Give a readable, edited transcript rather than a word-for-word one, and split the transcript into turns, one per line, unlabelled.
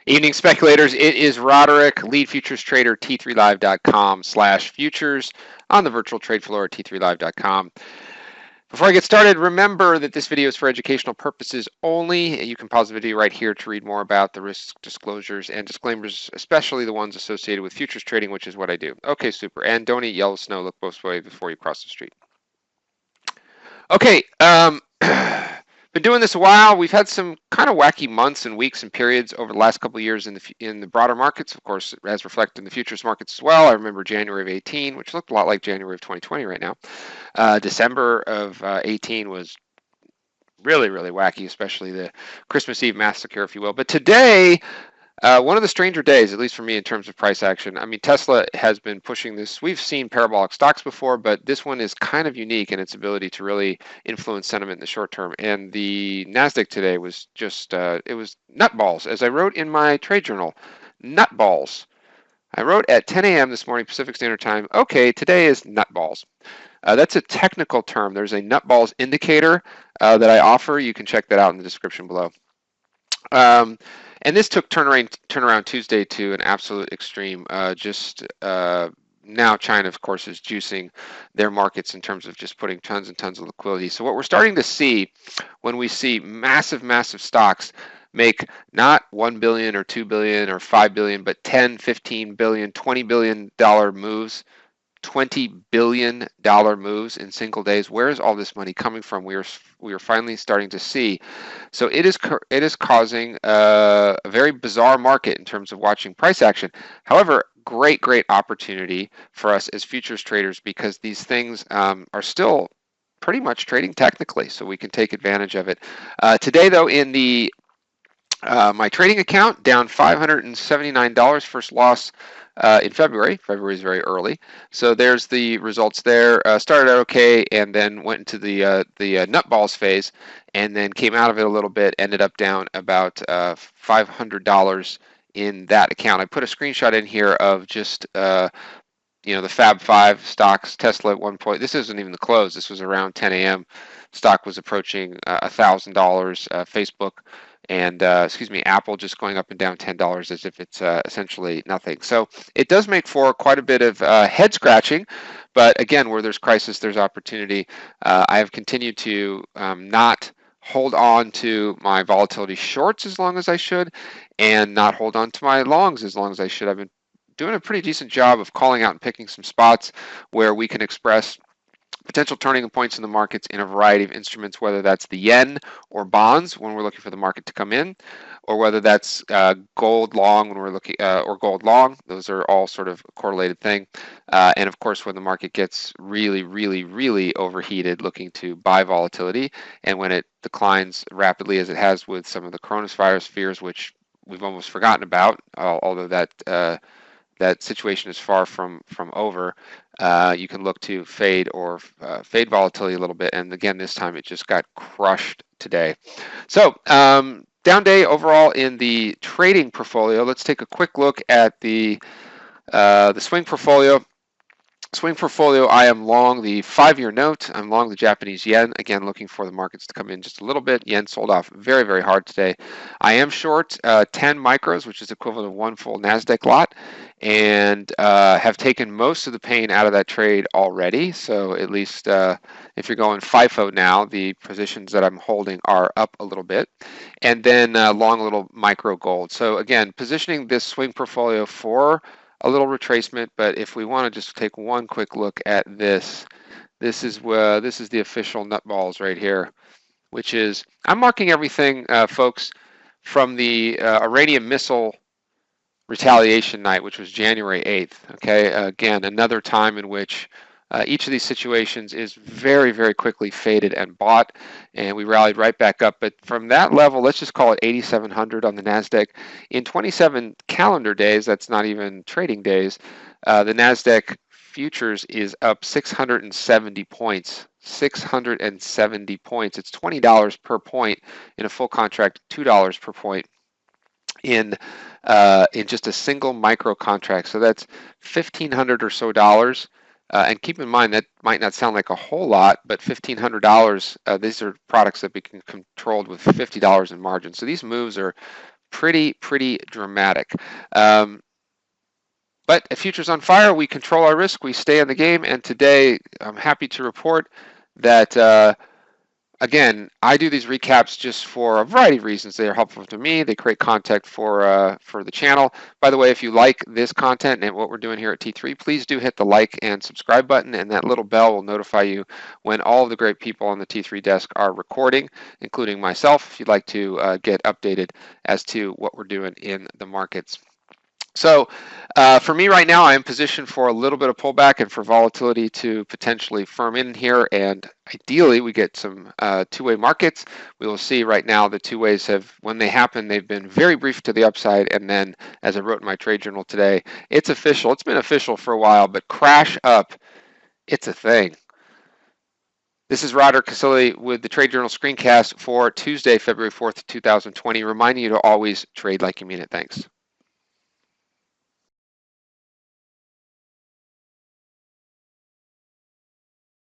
Evening speculators, it is Roderick, lead futures trader, t3live.com/futures on the virtual trade floor at t3live.com. Before I get started, remember that this video is for educational purposes only. You can pause the video right here to read more about the risk disclosures and disclaimers, especially the ones associated with futures trading, which is what I do. Okay, super. And don't eat yellow snow. Look both ways before you cross the street. Okay, been doing this a while. We've had some kind of wacky months and weeks and periods over the last couple of years in the broader markets, of course, as reflected in the futures markets as well. I remember January of 18, which looked a lot like January of 2020 right now. December of 18 was really, really wacky, especially the Christmas Eve massacre, if you will. But today, one of the stranger days, at least for me, in terms of price action. I mean, Tesla has been pushing this. We've seen parabolic stocks before, but this one is kind of unique in its ability to really influence sentiment in the short term. And the Nasdaq today was just, it was nutballs, as I wrote in my trade journal, nutballs. I wrote at 10 a.m. this morning Pacific Standard Time, okay, today is nutballs. That's a technical term. There's a nutballs indicator that I offer. You can check that out in the description below. And this took turnaround Tuesday to an absolute extreme. Now China, of course, is juicing their markets in terms of just putting tons and tons of liquidity. So what we're starting to see when we see massive, massive stocks make not 1 billion or 2 billion or 5 billion, but 10, 15 billion, $20 billion moves, $20 billion moves in single days. Where is all this money coming from? We are finally starting to see. So it is causing a very bizarre market in terms of watching price action. However, great opportunity for us as futures traders because these things are still pretty much trading technically, so we can take advantage of it. Today, though, in the my trading account, down $579, first loss in February. February is very early, so there's the results there. Started out okay, and then went into the nutballs phase, and then came out of it a little bit. Ended up down about $500 in that account. I put a screenshot in here of just the Fab 5 stocks. Tesla at one point. This isn't even the close. This was around 10 a.m. Stock was approaching $1,000. Facebook and Apple just going up and down $10 as if it's essentially nothing. So it does make for quite a bit of head scratching, but again, where there's crisis, there's opportunity. I have continued to not hold on to my volatility shorts as long as I should, and not hold on to my longs as long as I should. I've been doing a pretty decent job of calling out and picking some spots where we can express potential turning points in the markets in a variety of instruments, whether that's the yen or bonds when we're looking for the market to come in, or whether that's gold long when we're looking, or gold long. Those are all sort of a correlated thing. And of course, when the market gets really overheated, looking to buy volatility, and when it declines rapidly as it has with some of the coronavirus fears, which we've almost forgotten about, although that situation is far from over. You can look to fade or fade volatility a little bit, and again, this time it just got crushed today. So down day overall in the trading portfolio. Let's take a quick look at the swing portfolio. Swing portfolio, I am long the 5-year note. I'm long the Japanese yen. Again, looking for the markets to come in just a little bit. Yen sold off very hard today. I am short 10 micros, which is equivalent of 1 full NASDAQ lot, and have taken most of the pain out of that trade already. So at least if you're going FIFO now, the positions that I'm holding are up a little bit. And then long a little micro gold. So again, positioning this swing portfolio for a little retracement, but if we want to just take one quick look at this is the official nutballs right here, which is, I'm marking everything, folks, from the Iranian missile retaliation night, which was January 8th. Okay, again, another time in which each of these situations is very quickly faded and bought, and we rallied right back up. But from that level, let's just call it 8,700 on the NASDAQ. In 27 calendar days, that's not even trading days, the NASDAQ futures is up 670 points. 670 points. It's $20 per point in a full contract, $2 per point in just a single micro contract. So that's $1,500 or so dollars. And keep in mind that might not sound like a whole lot, but $1,500, these are products that can be controlled with $50 in margin. So these moves are pretty dramatic. But at Futures on Fire, we control our risk, we stay in the game, and today I'm happy to report that again, I do these recaps just for a variety of reasons. They are helpful to me. They create content for the channel. By the way, if you like this content and what we're doing here at T3, please do hit the like and subscribe button, and that little bell will notify you when all of the great people on the T3 desk are recording, including myself, if you'd like to get updated as to what we're doing in the markets. So for me right now, I am positioned for a little bit of pullback and for volatility to potentially firm in here. And ideally, we get some two-way markets. We will see right now the two ways have, when they happen, they've been very brief to the upside. And then, as I wrote in my trade journal today, it's official. It's been official for a while, but crash up, it's a thing. This is Roderick Casilli with the Trade Journal screencast for Tuesday, February 4th, 2020, reminding you to always trade like you mean it. Thanks.